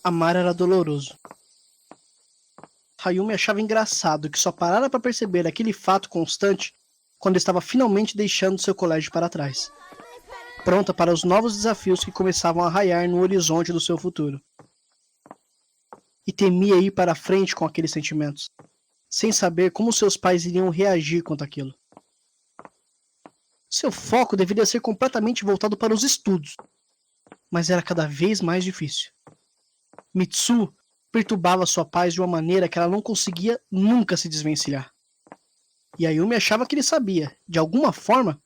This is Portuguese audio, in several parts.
Amar era doloroso. Ayumi achava engraçado que só parara para perceber aquele fato constante quando estava finalmente deixando seu colégio para trás, pronta para os novos desafios que começavam a raiar no horizonte do seu futuro. E temia ir para frente com aqueles sentimentos, sem saber como seus pais iriam reagir quanto àquilo. Seu foco deveria ser completamente voltado para os estudos, mas era cada vez mais difícil. Mitsu perturbava sua paz de uma maneira que ela não conseguia nunca se desvencilhar. E Ayumi achava que ele sabia, de alguma forma,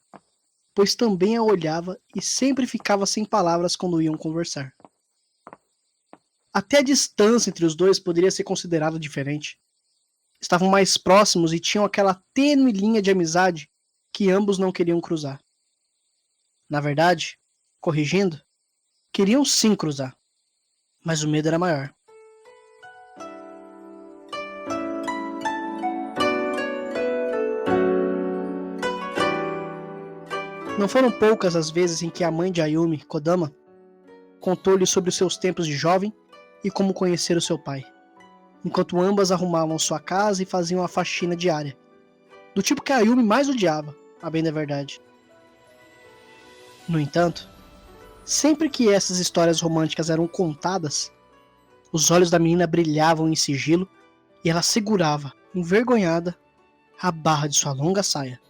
pois também a olhava e sempre ficava sem palavras quando iam conversar. Até a distância entre os dois poderia ser considerada diferente. Estavam mais próximos e tinham aquela tênue linha de amizade que ambos não queriam cruzar. Na verdade, corrigindo, queriam sim cruzar, mas o medo era maior. Não foram poucas as vezes em que a mãe de Ayumi, Kodama, contou-lhe sobre os seus tempos de jovem e como conhecer o seu pai, enquanto ambas arrumavam sua casa e faziam a faxina diária, do tipo que a Ayumi mais odiava, a bem da verdade. No entanto, sempre que essas histórias românticas eram contadas, os olhos da menina brilhavam em sigilo e ela segurava, envergonhada, a barra de sua longa saia.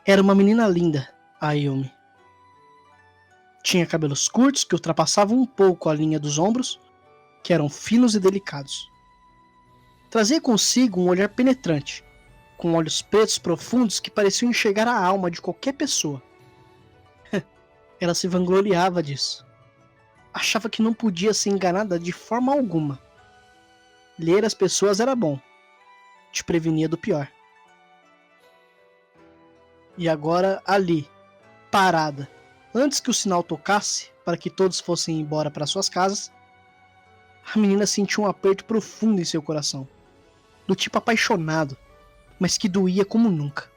Era uma menina linda, a Ayumi. Tinha cabelos curtos que ultrapassavam um pouco a linha dos ombros, que eram finos e delicados. Trazia consigo um olhar penetrante, com olhos pretos profundos que pareciam enxergar a alma de qualquer pessoa. Ela se vangloriava disso. Achava que não podia ser enganada de forma alguma. Ler as pessoas era bom. Te prevenia do pior. E agora, ali, parada, antes que o sinal tocasse para que todos fossem embora para suas casas, a menina sentiu um aperto profundo em seu coração, do tipo apaixonado, mas que doía como nunca.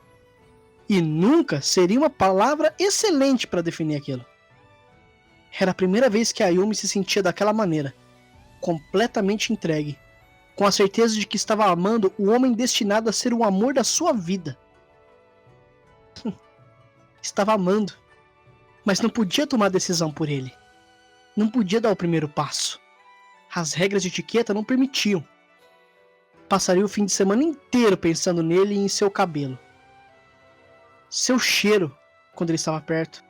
E nunca seria uma palavra excelente para definir aquilo. Era a primeira vez que a Ayumi se sentia daquela maneira, completamente entregue, com a certeza de que estava amando o homem destinado a ser o amor da sua vida. Estava amando, mas não podia tomar decisão por ele. Não podia dar o primeiro passo. As regras de etiqueta não permitiam. Passaria o fim de semana inteiro pensando nele e em seu cabelo. Seu cheiro, quando ele estava perto.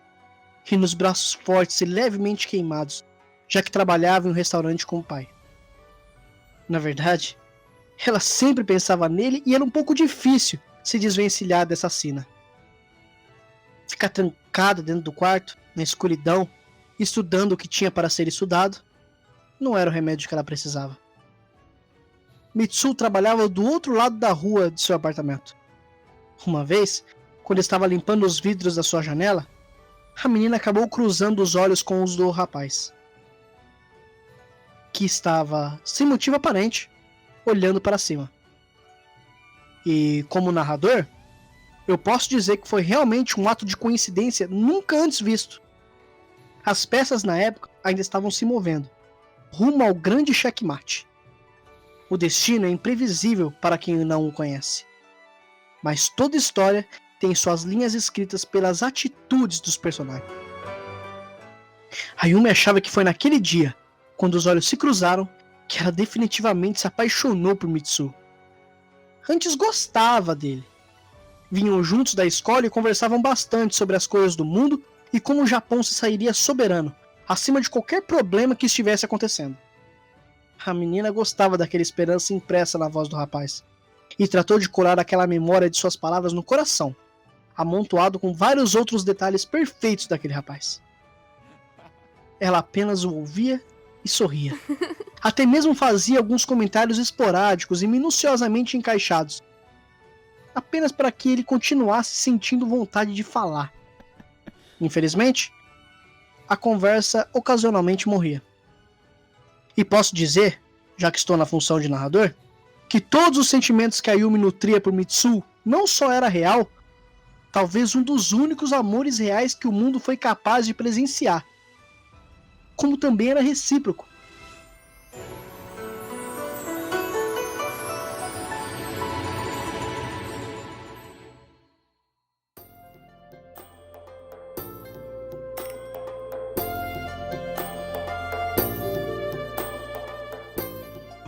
E nos braços fortes e levemente queimados, já que trabalhava em um restaurante com o pai. Na verdade, ela sempre pensava nele e era um pouco difícil se desvencilhar dessa sina. Ficar trancada dentro do quarto, na escuridão, estudando o que tinha para ser estudado, não era o remédio que ela precisava. Mitsu trabalhava do outro lado da rua de seu apartamento. Uma vez, quando estava limpando os vidros da sua janela, a menina acabou cruzando os olhos com os do rapaz, que estava, sem motivo aparente, olhando para cima. E, como narrador, eu posso dizer que foi realmente um ato de coincidência nunca antes visto. As peças na época ainda estavam se movendo, rumo ao grande checkmate. O destino é imprevisível para quem não o conhece. Mas toda história tem suas linhas escritas pelas atitudes dos personagens. Ayumi achava que foi naquele dia, quando os olhos se cruzaram, que ela definitivamente se apaixonou por Mitsu. Antes gostava dele. Vinham juntos da escola e conversavam bastante sobre as coisas do mundo e como o Japão se sairia soberano, acima de qualquer problema que estivesse acontecendo. A menina gostava daquela esperança impressa na voz do rapaz, e tratou de colar aquela memória de suas palavras no coração, amontoado com vários outros detalhes perfeitos daquele rapaz. Ela apenas o ouvia e sorria. Até mesmo fazia alguns comentários esporádicos e minuciosamente encaixados, apenas para que ele continuasse sentindo vontade de falar. Infelizmente, a conversa ocasionalmente morria. E posso dizer, já que estou na função de narrador, que todos os sentimentos que a Ayumi nutria por Mitsu não só era real, talvez um dos únicos amores reais que o mundo foi capaz de presenciar, como também era recíproco.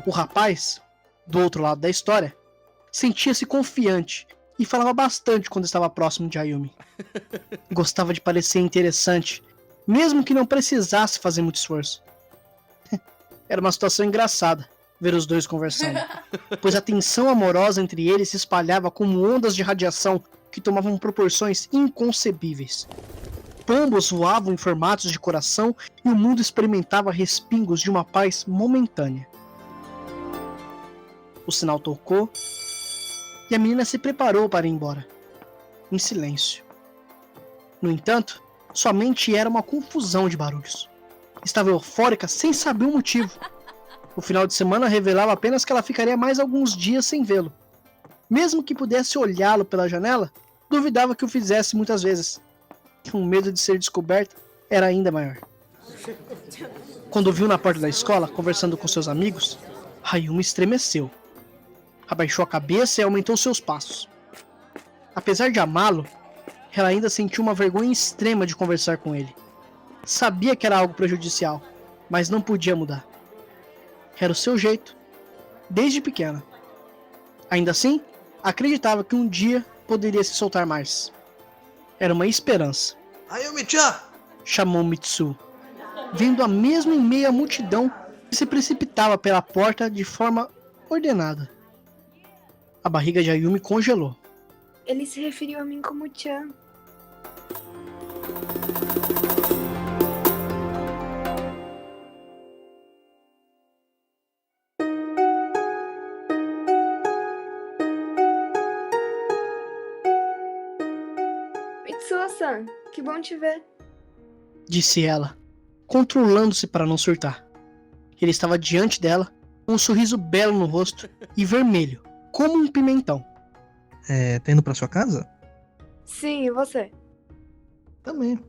O rapaz, do outro lado da história, sentia-se confiante e falava bastante quando estava próximo de Ayumi. Gostava de parecer interessante, mesmo que não precisasse fazer muito esforço. Era uma situação engraçada ver os dois conversando, pois a tensão amorosa entre eles se espalhava como ondas de radiação que tomavam proporções inconcebíveis. Pombos voavam em formatos de coração e o mundo experimentava respingos de uma paz momentânea. O sinal tocou e a menina se preparou para ir embora, em silêncio. No entanto, sua mente era uma confusão de barulhos. Estava eufórica sem saber o motivo. O final de semana revelava apenas que ela ficaria mais alguns dias sem vê-lo. Mesmo que pudesse olhá-lo pela janela, duvidava que o fizesse muitas vezes. O medo de ser descoberta era ainda maior. Quando o viu na porta da escola, conversando com seus amigos, Ayumi estremeceu. Abaixou a cabeça e aumentou seus passos. Apesar de amá-lo, ela ainda sentiu uma vergonha extrema de conversar com ele. Sabia que era algo prejudicial, mas não podia mudar. Era o seu jeito, desde pequena. Ainda assim, acreditava que um dia poderia se soltar mais. Era uma esperança. Ayumi-chan! Chamou Mitsu, vendo a mesma em meio à multidão que se precipitava pela porta de forma ordenada. A barriga de Ayumi congelou. Ele se referiu a mim como Chan. Mitsuo-san, que bom te ver. Disse ela, controlando-se para não surtar. Ele estava diante dela, com um sorriso belo no rosto e vermelho, como um pimentão. Tá indo pra sua casa? Sim, e você? Também.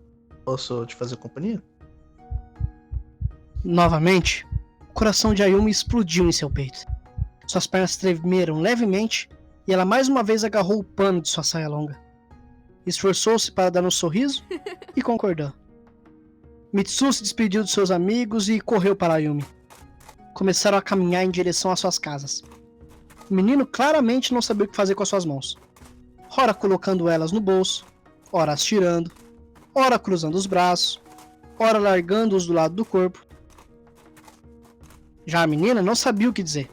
Posso te fazer companhia? Novamente, o coração de Ayumi explodiu em seu peito. Suas pernas tremeram levemente e ela mais uma vez agarrou o pano de sua saia longa. Esforçou-se para dar um sorriso e concordou. Mitsu se despediu de seus amigos e correu para Ayumi. Começaram a caminhar em direção às suas casas. O menino claramente não sabia o que fazer com as suas mãos. Ora colocando elas no bolso, ora as tirando, ora cruzando os braços, ora largando-os do lado do corpo. Já a menina não sabia o que dizer.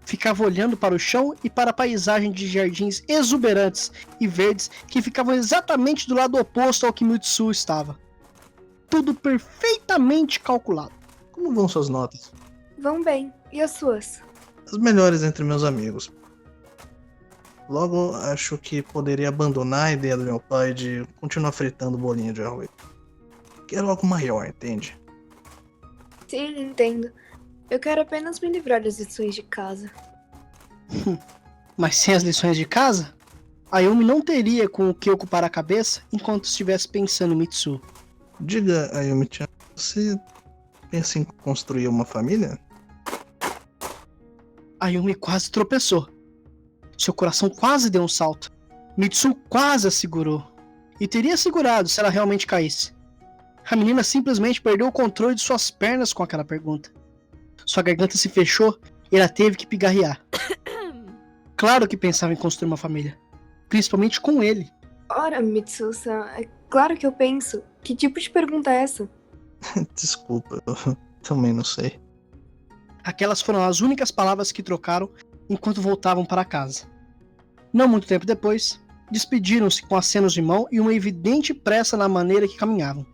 Ficava olhando para o chão e para a paisagem de jardins exuberantes e verdes que ficavam exatamente do lado oposto ao que Mitsu estava. Tudo perfeitamente calculado. Como vão suas notas? Vão bem. E as suas? As melhores entre meus amigos. Logo, acho que poderia abandonar a ideia do meu pai de continuar fritando bolinho de arroz. Quero algo maior, entende? Sim, entendo. Eu quero apenas me livrar das lições de casa. Mas sem as lições de casa, Ayumi não teria com o que ocupar a cabeça enquanto estivesse pensando em Mitsu. Diga, Ayumi-chan, você pensa em construir uma família? Ayumi quase tropeçou. Seu coração quase deu um salto. Mitsu quase a segurou. E teria segurado se ela realmente caísse. A menina simplesmente perdeu o controle de suas pernas com aquela pergunta. Sua garganta se fechou e ela teve que pigarrear. Claro que pensava em construir uma família. Principalmente com ele. Ora, Mitsu-san, é claro que eu penso. Que tipo de pergunta é essa? Desculpa, eu também não sei. Aquelas foram as únicas palavras que trocaram enquanto voltavam para casa. Não muito tempo depois, despediram-se com acenos de mão e uma evidente pressa na maneira que caminhavam.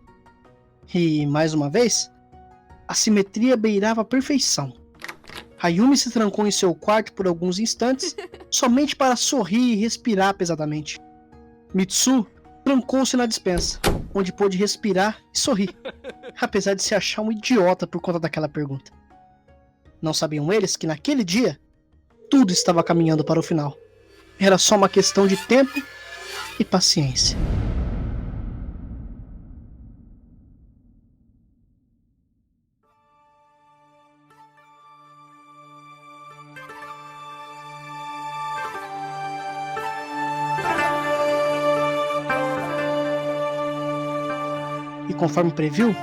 E, mais uma vez, a simetria beirava a perfeição. Ayumi se trancou em seu quarto por alguns instantes, somente para sorrir e respirar pesadamente. Mitsu trancou-se na despensa, onde pôde respirar e sorrir, apesar de se achar um idiota por conta daquela pergunta. Não sabiam eles que naquele dia, tudo estava caminhando para o final. Era só uma questão de tempo e paciência. E conforme previu,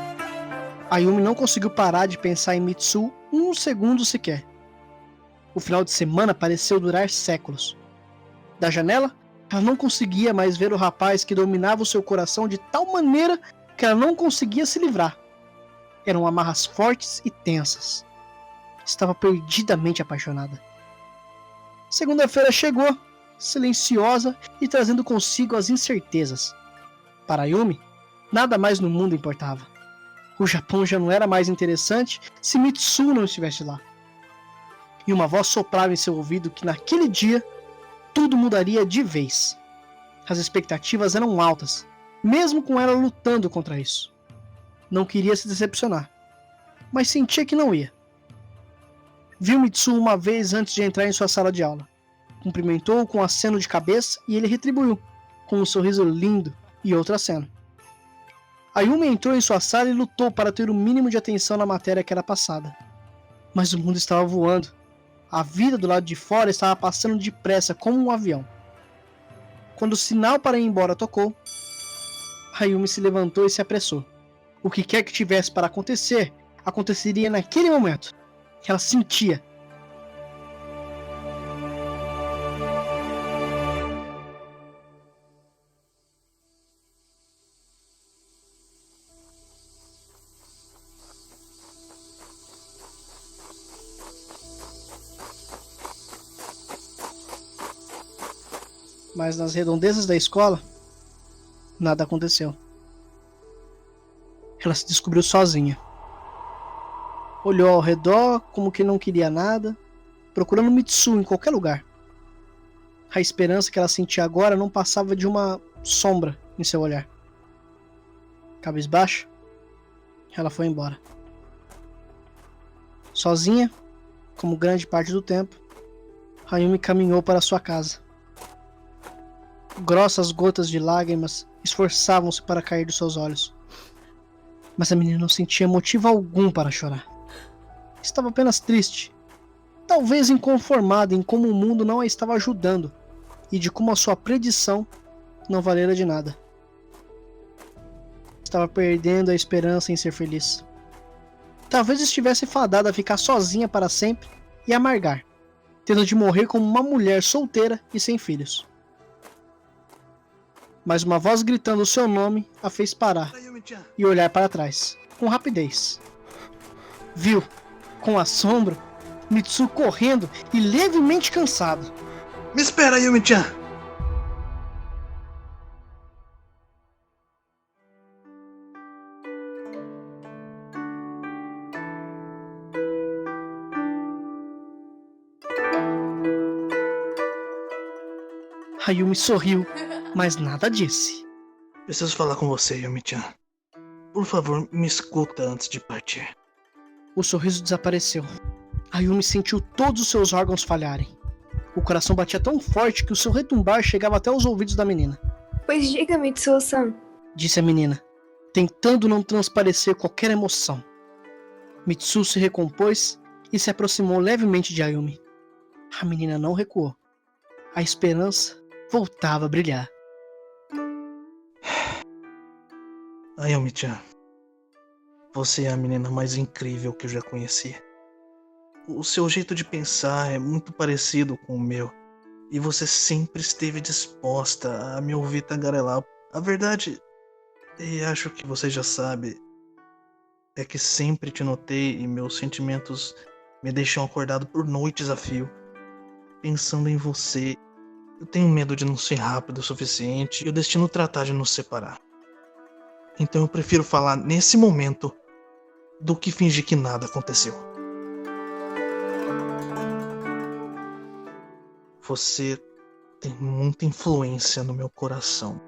Ayumi não conseguiu parar de pensar em Mitsu um segundo sequer. O final de semana pareceu durar séculos. Da janela, ela não conseguia mais ver o rapaz que dominava o seu coração de tal maneira que ela não conseguia se livrar. Eram amarras fortes e tensas. Estava perdidamente apaixonada. Segunda-feira chegou, silenciosa e trazendo consigo as incertezas. Para Yumi, nada mais no mundo importava. O Japão já não era mais interessante se Mitsu não estivesse lá. E uma voz soprava em seu ouvido que naquele dia tudo mudaria de vez. As expectativas eram altas, mesmo com ela lutando contra isso. Não queria se decepcionar, mas sentia que não ia. Viu Mitsu uma vez antes de entrar em sua sala de aula. Cumprimentou-o com um aceno de cabeça e ele retribuiu, com um sorriso lindo e outro aceno. Ayumi entrou em sua sala e lutou para ter o mínimo de atenção na matéria que era passada. Mas o mundo estava voando. A vida do lado de fora estava passando depressa como um avião. Quando o sinal para ir embora tocou, Ayumi se levantou e se apressou. O que quer que tivesse para acontecer, aconteceria naquele momento. Ela sentia. Mas nas redondezas da escola, nada aconteceu. Ela se descobriu sozinha. Olhou ao redor como que não queria nada, procurando Mitsu em qualquer lugar. A esperança que ela sentia agora não passava de uma sombra em seu olhar. Cabisbaixa, ela foi embora. Sozinha, como grande parte do tempo, Ayumi caminhou para sua casa. Grossas gotas de lágrimas esforçavam-se para cair dos seus olhos. Mas a menina não sentia motivo algum para chorar. Estava apenas triste, talvez inconformada em como o mundo não a estava ajudando e de como a sua predição não valera de nada. Estava perdendo a esperança em ser feliz. Talvez estivesse fadada a ficar sozinha para sempre e amargar, tendo de morrer como uma mulher solteira e sem filhos. Mas uma voz gritando o seu nome a fez parar e olhar para trás, com rapidez. Viu, com assombro, Mitsu correndo e levemente cansado. Me espera, Yumi-chan! Ayumi sorriu, mas nada disse. Preciso falar com você, Yumi-chan. Por favor, me escuta antes de partir. O sorriso desapareceu. Ayumi sentiu todos os seus órgãos falharem. O coração batia tão forte que o seu retumbar chegava até os ouvidos da menina. Pois diga, Mitsuo-san. Disse a menina, tentando não transparecer qualquer emoção. Mitsu se recompôs e se aproximou levemente de Ayumi. A menina não recuou. A esperança voltava a brilhar. Ayumi-chan, você é a menina mais incrível que eu já conheci. O seu jeito de pensar é muito parecido com o meu. E você sempre esteve disposta a me ouvir tagarelar. A verdade, e acho que você já sabe, é que sempre te notei e meus sentimentos me deixam acordado por noites a fio, pensando em você. Eu tenho medo de não ser rápido o suficiente e o destino tratar de nos separar. Então eu prefiro falar nesse momento do que fingir que nada aconteceu. Você tem muita influência no meu coração.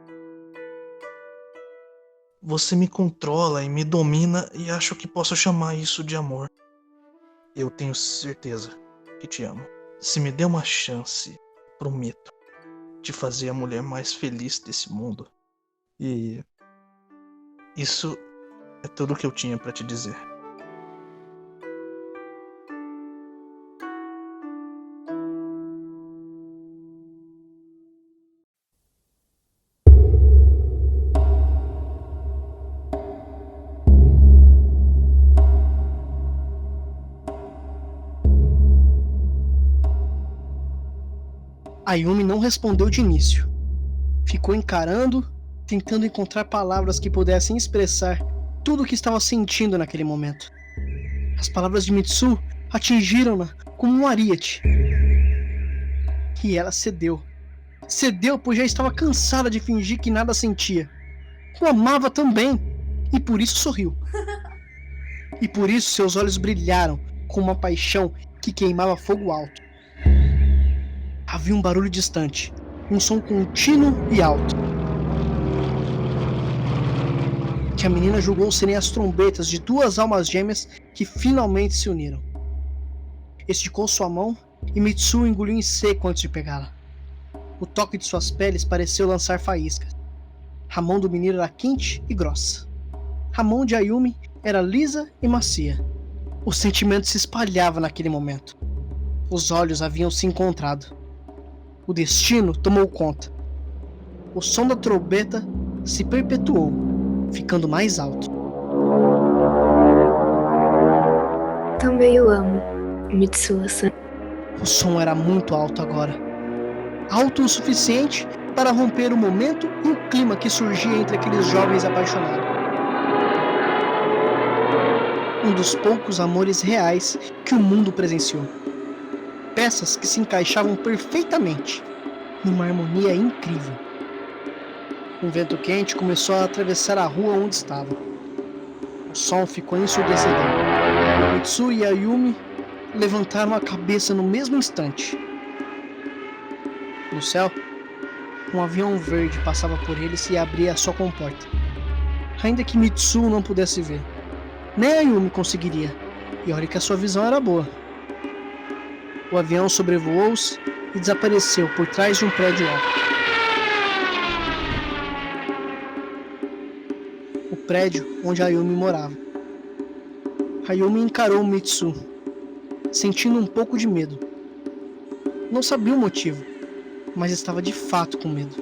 Você me controla e me domina e acho que posso chamar isso de amor. Eu tenho certeza que te amo. Se me der uma chance, prometo te fazer a mulher mais feliz desse mundo. E isso é tudo que eu tinha pra te dizer. Ayumi não respondeu de início. Ficou encarando, tentando encontrar palavras que pudessem expressar tudo o que estava sentindo naquele momento. As palavras de Mitsu atingiram-na como um ariete. E ela cedeu. Cedeu, pois já estava cansada de fingir que nada sentia. O amava também, e por isso sorriu. E por isso seus olhos brilharam com uma paixão que queimava fogo alto. Havia um barulho distante, um som contínuo e alto, que a menina julgou serem as trombetas de duas almas gêmeas que finalmente se uniram. Esticou sua mão e Mitsu engoliu em seco antes de pegá-la. O toque de suas peles pareceu lançar faíscas. A mão do menino era quente e grossa. A mão de Ayumi era lisa e macia. O sentimento se espalhava naquele momento. Os olhos haviam se encontrado. O destino tomou conta. O som da trombeta se perpetuou, ficando mais alto. Também eu amo, Mitsuo-san. O som era muito alto agora. Alto o suficiente para romper o momento e o clima que surgia entre aqueles jovens apaixonados. Um dos poucos amores reais que o mundo presenciou. Peças que se encaixavam perfeitamente, numa harmonia incrível. Um vento quente começou a atravessar a rua onde estavam. O som ficou ensurdecedor. Mitsu e Ayumi levantaram a cabeça no mesmo instante. No céu, um avião verde passava por eles e abria a sua comporta. Ainda que Mitsu não pudesse ver, nem Ayumi conseguiria, e olha que a sua visão era boa. O avião sobrevoou-os e desapareceu por trás de um prédio alto. O prédio onde Ayumi morava. Ayumi encarou Mitsu, sentindo um pouco de medo. Não sabia o motivo, mas estava de fato com medo.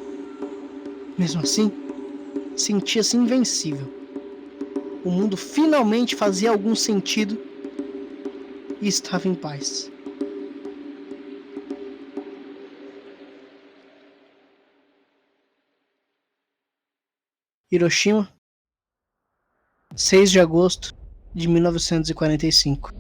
Mesmo assim, sentia-se invencível. O mundo finalmente fazia algum sentido e estava em paz. Hiroshima, 6 de agosto de 1945.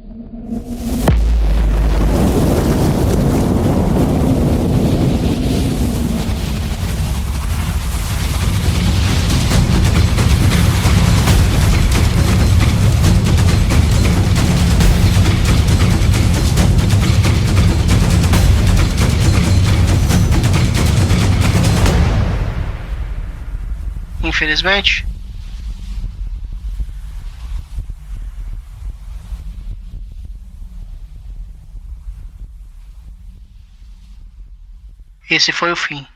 Infelizmente, esse foi o fim.